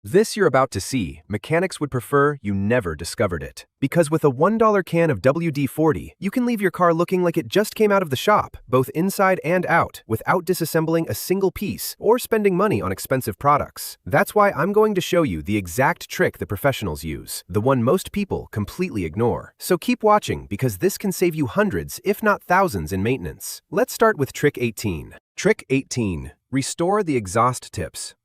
This you're about to see, mechanics would prefer you never discovered it. Because with a $1 can of WD-40, you can leave your car looking like it just came out of the shop, both inside and out, without disassembling a single piece or spending money on expensive products. That's why I'm going to show you the exact trick the professionals use, the one most people completely ignore. So keep watching because this can save you hundreds, if not thousands, in maintenance. Let's start with Trick 18. Trick 18. Restore the exhaust tips.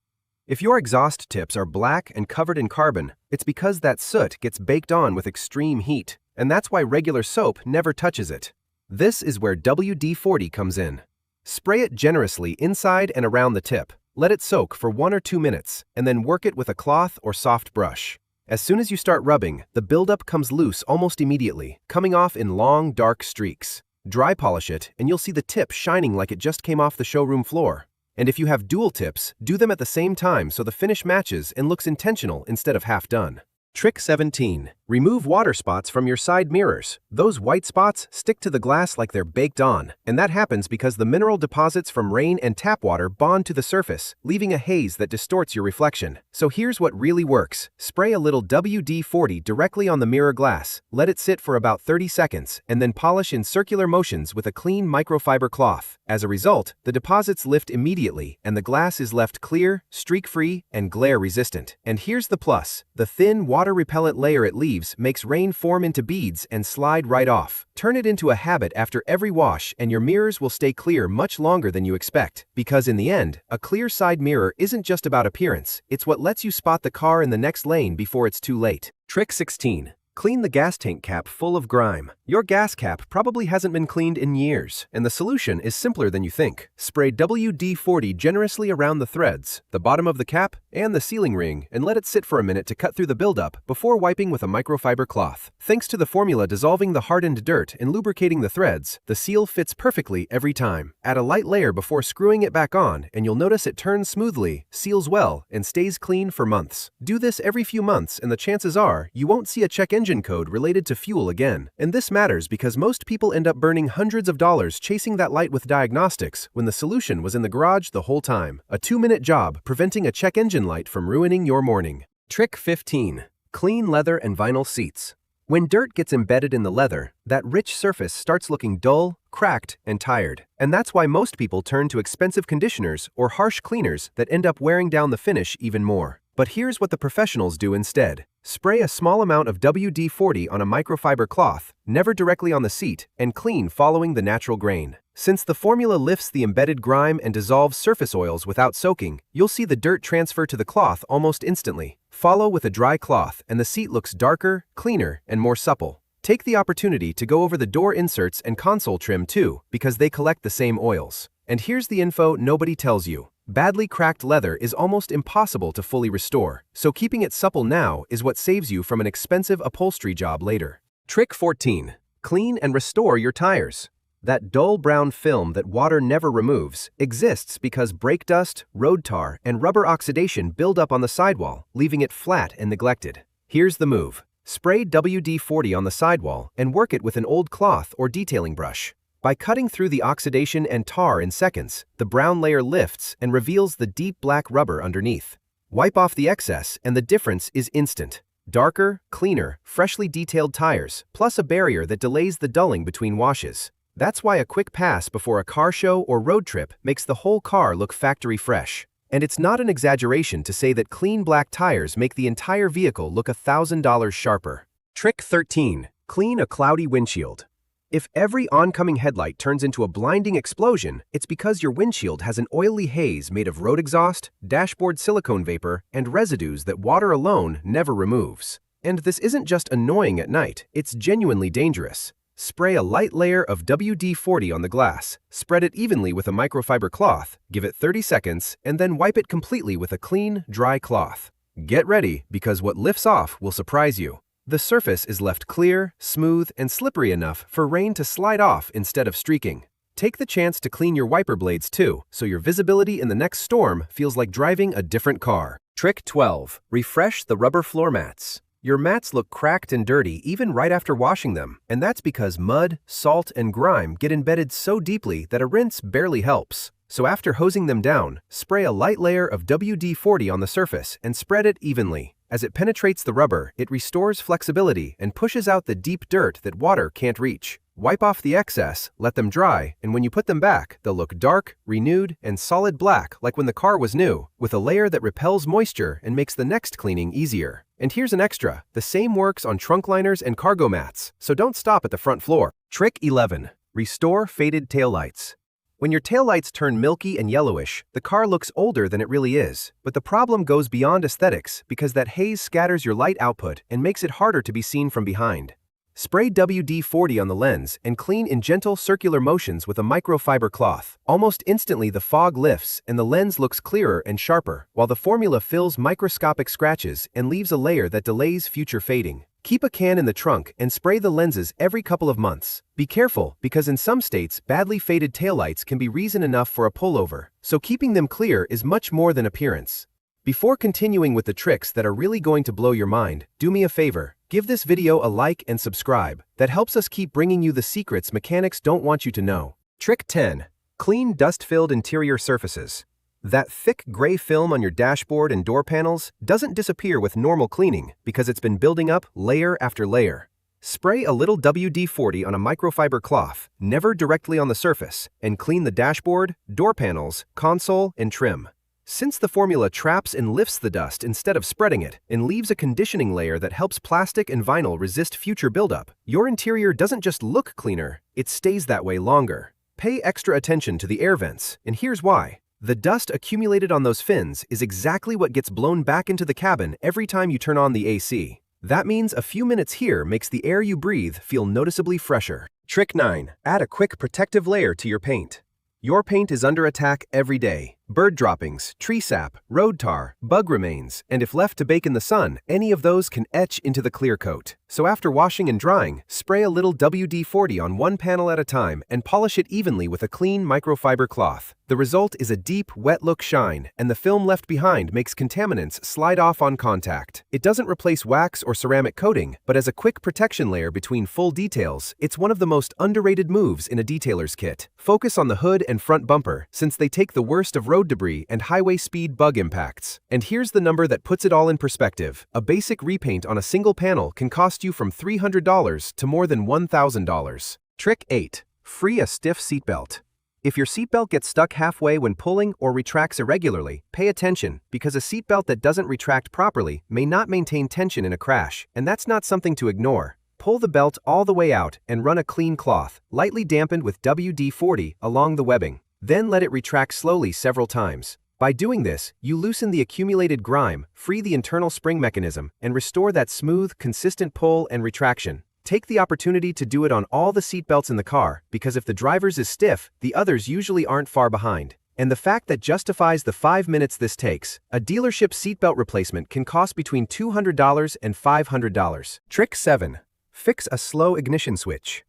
If your exhaust tips are black and covered in carbon, it's because that soot gets baked on with extreme heat, and that's why regular soap never touches it. This is where WD-40 comes in. Spray it generously inside and around the tip. Let it soak for 1 or 2 minutes, and then work it with a cloth or soft brush. As soon as you start rubbing, the buildup comes loose almost immediately, coming off in long, dark streaks. Dry polish it, and you'll see the tip shining like it just came off the showroom floor. And if you have dual tips, do them at the same time so the finish matches and looks intentional instead of half done. Trick 17. Remove water spots from your side mirrors. Those white spots stick to the glass like they're baked on, and that happens because the mineral deposits from rain and tap water bond to the surface, leaving a haze that distorts your reflection. So here's what really works. Spray a little WD-40 directly on the mirror glass, let it sit for about 30 seconds, and then polish in circular motions with a clean microfiber cloth. As a result, the deposits lift immediately, and the glass is left clear, streak-free, and glare-resistant. And here's the plus. The thin, water-repellent layer it leaves makes rain form into beads and slide right off. Turn it into a habit after every wash and your mirrors will stay clear much longer than you expect. Because in the end, a clear side mirror isn't just about appearance, it's what lets you spot the car in the next lane before it's too late. Trick 16. Clean the gas tank cap full of grime. Your gas cap probably hasn't been cleaned in years, and the solution is simpler than you think. Spray WD-40 generously around the threads, the bottom of the cap, and the sealing ring, and let it sit for a minute to cut through the buildup before wiping with a microfiber cloth. Thanks to the formula dissolving the hardened dirt and lubricating the threads, the seal fits perfectly every time. Add a light layer before screwing it back on, and you'll notice it turns smoothly, seals well, and stays clean for months. Do this every few months, and the chances are you won't see a check engine code related to fuel again. And this matters because most people end up burning hundreds of dollars chasing that light with diagnostics when the solution was in the garage the whole time. A 2-minute job preventing a check engine light from ruining your morning. Trick 15. Clean leather and vinyl seats. When dirt gets embedded in the leather, that rich surface starts looking dull, cracked, and tired. And that's why most people turn to expensive conditioners or harsh cleaners that end up wearing down the finish even more. But here's what the professionals do instead. Spray a small amount of WD-40 on a microfiber cloth, never directly on the seat, and clean following the natural grain. Since the formula lifts the embedded grime and dissolves surface oils without soaking, you'll see the dirt transfer to the cloth almost instantly. Follow with a dry cloth, and the seat looks darker, cleaner, and more supple. Take the opportunity to go over the door inserts and console trim too, because they collect the same oils. And here's the info nobody tells you. Badly cracked leather is almost impossible to fully restore, so keeping it supple now is what saves you from an expensive upholstery job later. Trick 14. Clean and restore your tires. That dull brown film that water never removes exists because brake dust, road tar, and rubber oxidation build up on the sidewall, leaving it flat and neglected. Here's the move. Spray WD-40 on the sidewall and work it with an old cloth or detailing brush. By cutting through the oxidation and tar in seconds, the brown layer lifts and reveals the deep black rubber underneath. Wipe off the excess and the difference is instant. Darker, cleaner, freshly detailed tires, plus a barrier that delays the dulling between washes. That's why a quick pass before a car show or road trip makes the whole car look factory fresh. And it's not an exaggeration to say that clean black tires make the entire vehicle look $1,000 sharper. Trick 13. Clean a cloudy windshield. If every oncoming headlight turns into a blinding explosion, it's because your windshield has an oily haze made of road exhaust, dashboard silicone vapor, and residues that water alone never removes. And this isn't just annoying at night, it's genuinely dangerous. Spray a light layer of WD-40 on the glass, spread it evenly with a microfiber cloth, give it 30 seconds, and then wipe it completely with a clean, dry cloth. Get ready, because what lifts off will surprise you. The surface is left clear, smooth, and slippery enough for rain to slide off instead of streaking. Take the chance to clean your wiper blades too, so your visibility in the next storm feels like driving a different car. Trick 12. Refresh the rubber floor mats. Your mats look cracked and dirty even right after washing them, and that's because mud, salt, and grime get embedded so deeply that a rinse barely helps. So after hosing them down, spray a light layer of WD-40 on the surface and spread it evenly. As it penetrates the rubber, it restores flexibility and pushes out the deep dirt that water can't reach. Wipe off the excess, let them dry, and when you put them back, they'll look dark, renewed, and solid black like when the car was new, with a layer that repels moisture and makes the next cleaning easier. And here's an extra. The same works on trunk liners and cargo mats, so don't stop at the front floor. Trick 11. Restore faded taillights. When your taillights turn milky and yellowish, the car looks older than it really is. But the problem goes beyond aesthetics because that haze scatters your light output and makes it harder to be seen from behind. Spray WD-40 on the lens and clean in gentle circular motions with a microfiber cloth. Almost instantly the fog lifts and the lens looks clearer and sharper, while the formula fills microscopic scratches and leaves a layer that delays future fading. Keep a can in the trunk and spray the lenses every couple of months. Be careful, because in some states, badly faded taillights can be reason enough for a pullover, so keeping them clear is much more than appearance. Before continuing with the tricks that are really going to blow your mind, do me a favor, give this video a like and subscribe. That helps us keep bringing you the secrets mechanics don't want you to know. Trick 10. Clean dust-filled interior surfaces. That thick gray film on your dashboard and door panels doesn't disappear with normal cleaning because it's been building up layer after layer. Spray a little WD-40 on a microfiber cloth, never directly on the surface, and clean the dashboard, door panels, console, and trim. Since the formula traps and lifts the dust instead of spreading it and leaves a conditioning layer that helps plastic and vinyl resist future buildup, your interior doesn't just look cleaner, it stays that way longer. Pay extra attention to the air vents, and here's why. The dust accumulated on those fins is exactly what gets blown back into the cabin every time you turn on the AC. That means a few minutes here makes the air you breathe feel noticeably fresher. Trick 9. Add a quick protective layer to your paint. Your paint is under attack every day. Bird droppings, tree sap, road tar, bug remains, and if left to bake in the sun, any of those can etch into the clear coat. So after washing and drying, spray a little WD-40 on one panel at a time and polish it evenly with a clean microfiber cloth. The result is a deep, wet look shine, and the film left behind makes contaminants slide off on contact. It doesn't replace wax or ceramic coating, but as a quick protection layer between full details, it's one of the most underrated moves in a detailer's kit. Focus on the hood and front bumper, since they take the worst of road debris and highway speed bug impacts. And here's the number that puts it all in perspective. A basic repaint on a single panel can cost you from $300 to more than $1,000. Trick 8. Free a stiff seatbelt. If your seatbelt gets stuck halfway when pulling or retracts irregularly, pay attention, because a seatbelt that doesn't retract properly may not maintain tension in a crash, and that's not something to ignore. Pull the belt all the way out and run a clean cloth, lightly dampened with WD-40, along the webbing. Then let it retract slowly several times. By doing this, you loosen the accumulated grime, free the internal spring mechanism, and restore that smooth, consistent pull and retraction. Take the opportunity to do it on all the seatbelts in the car, because if the driver's is stiff, the others usually aren't far behind. And the fact that justifies the 5 minutes this takes. A dealership seatbelt replacement can cost between $200 and $500. Trick 7. Fix a slow ignition switch.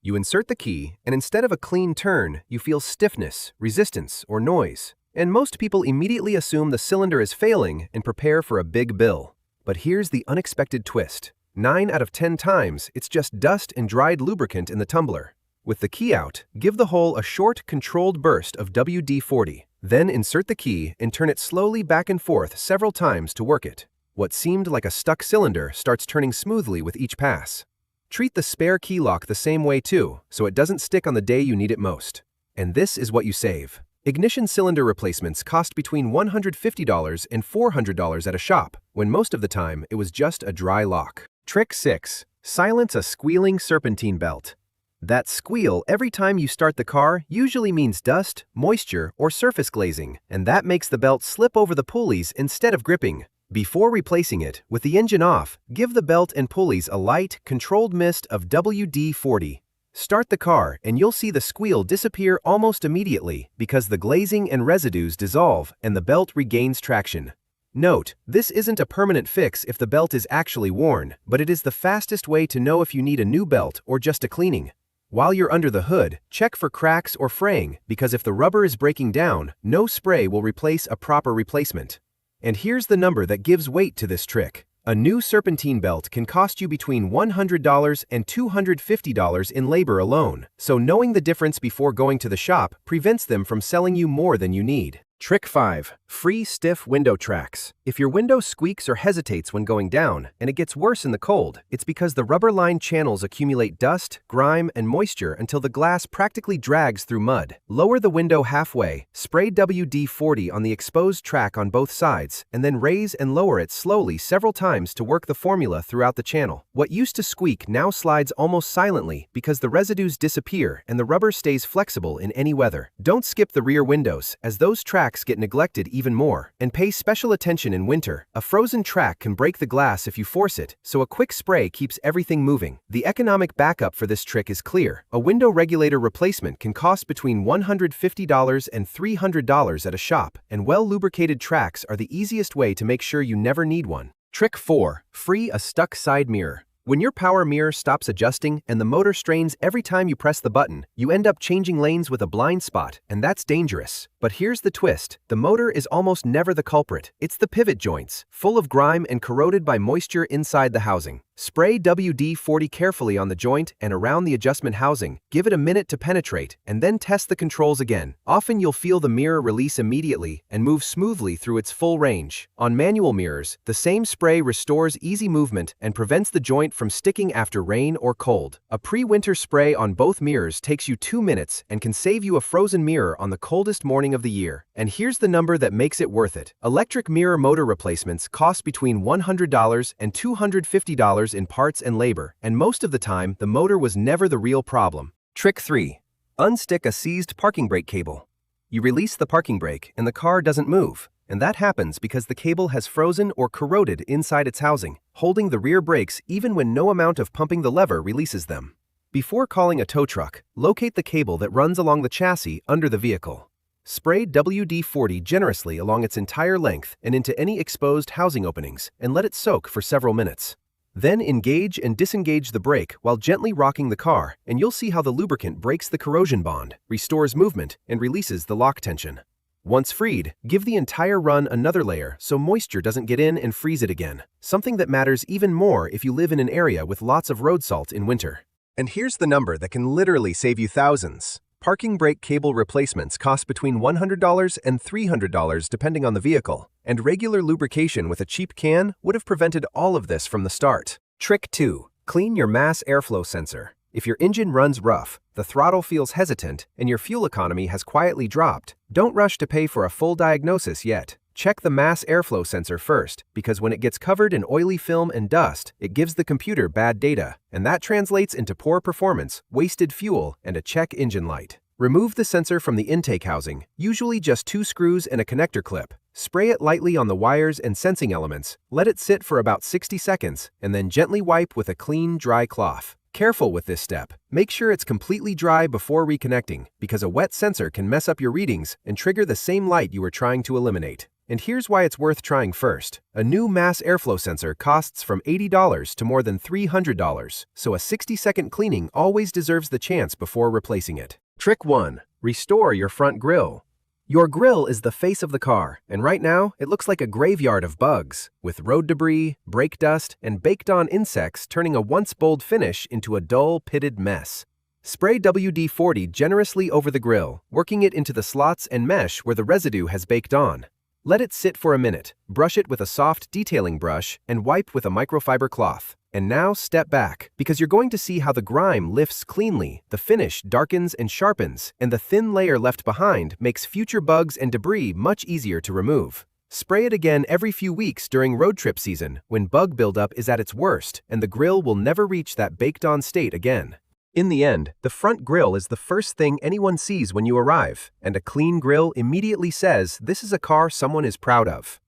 You insert the key, and instead of a clean turn, you feel stiffness, resistance, or noise. And most people immediately assume the cylinder is failing and prepare for a big bill. But here's the unexpected twist. 9 out of 10 times, it's just dust and dried lubricant in the tumbler. With the key out, give the hole a short, controlled burst of WD-40. Then insert the key and turn it slowly back and forth several times to work it. What seemed like a stuck cylinder starts turning smoothly with each pass. Treat the spare key lock the same way too, so it doesn't stick on the day you need it most. And this is what you save. Ignition cylinder replacements cost between $150 and $400 at a shop, when most of the time it was just a dry lock. Trick 6. Silence a squealing serpentine belt. That squeal every time you start the car usually means dust, moisture, or surface glazing, and that makes the belt slip over the pulleys instead of gripping. Before replacing it, with the engine off, give the belt and pulleys a light, controlled mist of WD-40. Start the car and you'll see the squeal disappear almost immediately because the glazing and residues dissolve and the belt regains traction. Note, this isn't a permanent fix if the belt is actually worn, but it is the fastest way to know if you need a new belt or just a cleaning. While you're under the hood, check for cracks or fraying, because if the rubber is breaking down, no spray will replace a proper replacement. And here's the number that gives weight to this trick. A new serpentine belt can cost you between $100 and $250 in labor alone, so knowing the difference before going to the shop prevents them from selling you more than you need. Trick 5. Free stiff window tracks. If your window squeaks or hesitates when going down, and it gets worse in the cold, it's because the rubber-lined channels accumulate dust, grime, and moisture until the glass practically drags through mud. Lower the window halfway, spray WD-40 on the exposed track on both sides, and then raise and lower it slowly several times to work the formula throughout the channel. What used to squeak now slides almost silently because the residues disappear and the rubber stays flexible in any weather. Don't skip the rear windows, as those tracks get neglected even more, and pay special attention in winter. A frozen track can break the glass if you force it, so a quick spray keeps everything moving. The economic backup for this trick is clear. A window regulator replacement can cost between $150 and $300 at a shop, and well-lubricated tracks are the easiest way to make sure you never need one. Trick 4. Free a stuck side mirror. When your power mirror stops adjusting and the motor strains every time you press the button, you end up changing lanes with a blind spot, and that's dangerous. But here's the twist. The motor is almost never the culprit. It's the pivot joints, full of grime and corroded by moisture inside the housing. Spray WD-40 carefully on the joint and around the adjustment housing, give it a minute to penetrate, and then test the controls again. Often you'll feel the mirror release immediately and move smoothly through its full range. On manual mirrors, the same spray restores easy movement and prevents the joint from sticking after rain or cold. A pre-winter spray on both mirrors takes you 2 minutes and can save you a frozen mirror on the coldest morning of the year. And here's the number that makes it worth it. Electric mirror motor replacements cost between $100 and $250 in parts and labor, and most of the time, the motor was never the real problem. Trick 3. Unstick a seized parking brake cable. You release the parking brake and the car doesn't move, and that happens because the cable has frozen or corroded inside its housing, holding the rear brakes even when no amount of pumping the lever releases them. Before calling a tow truck, locate the cable that runs along the chassis under the vehicle. Spray WD-40 generously along its entire length and into any exposed housing openings, and let it soak for several minutes. Then engage and disengage the brake while gently rocking the car, and you'll see how the lubricant breaks the corrosion bond, restores movement, and releases the lock tension. Once freed, give the entire run another layer so moisture doesn't get in and freeze it again, something that matters even more if you live in an area with lots of road salt in winter. And here's the number that can literally save you thousands. Parking brake cable replacements cost between $100 and $300 depending on the vehicle, and regular lubrication with a cheap can would have prevented all of this from the start. Trick 2. Clean your mass airflow sensor. If your engine runs rough, the throttle feels hesitant, and your fuel economy has quietly dropped, don't rush to pay for a full diagnosis yet. Check the mass airflow sensor first, because when it gets covered in oily film and dust, it gives the computer bad data, and that translates into poor performance, wasted fuel, and a check engine light. Remove the sensor from the intake housing, usually just 2 screws and a connector clip. Spray it lightly on the wires and sensing elements, let it sit for about 60 seconds, and then gently wipe with a clean, dry cloth. Careful with this step. Make sure it's completely dry before reconnecting, because a wet sensor can mess up your readings and trigger the same light you were trying to eliminate. And here's why it's worth trying first. A new mass airflow sensor costs from $80 to more than $300, so a 60-second cleaning always deserves the chance before replacing it. Trick 1. Restore your front grille. Your grille is the face of the car, and right now, it looks like a graveyard of bugs, with road debris, brake dust, and baked-on insects turning a once bold finish into a dull, pitted mess. Spray WD-40 generously over the grille, working it into the slots and mesh where the residue has baked on. Let it sit for a minute, brush it with a soft detailing brush, and wipe with a microfiber cloth. And now step back, because you're going to see how the grime lifts cleanly, the finish darkens and sharpens, and the thin layer left behind makes future bugs and debris much easier to remove. Spray it again every few weeks during road trip season, when bug buildup is at its worst, and the grille will never reach that baked-on state again. In the end, the front grille is the first thing anyone sees when you arrive, and a clean grille immediately says this is a car someone is proud of.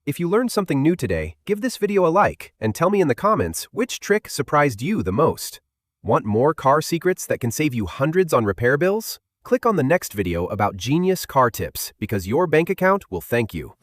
If you learned something new today, give this video a like, and tell me in the comments which trick surprised you the most. Want more car secrets that can save you hundreds on repair bills? Click on the next video about genius car tips, because your bank account will thank you.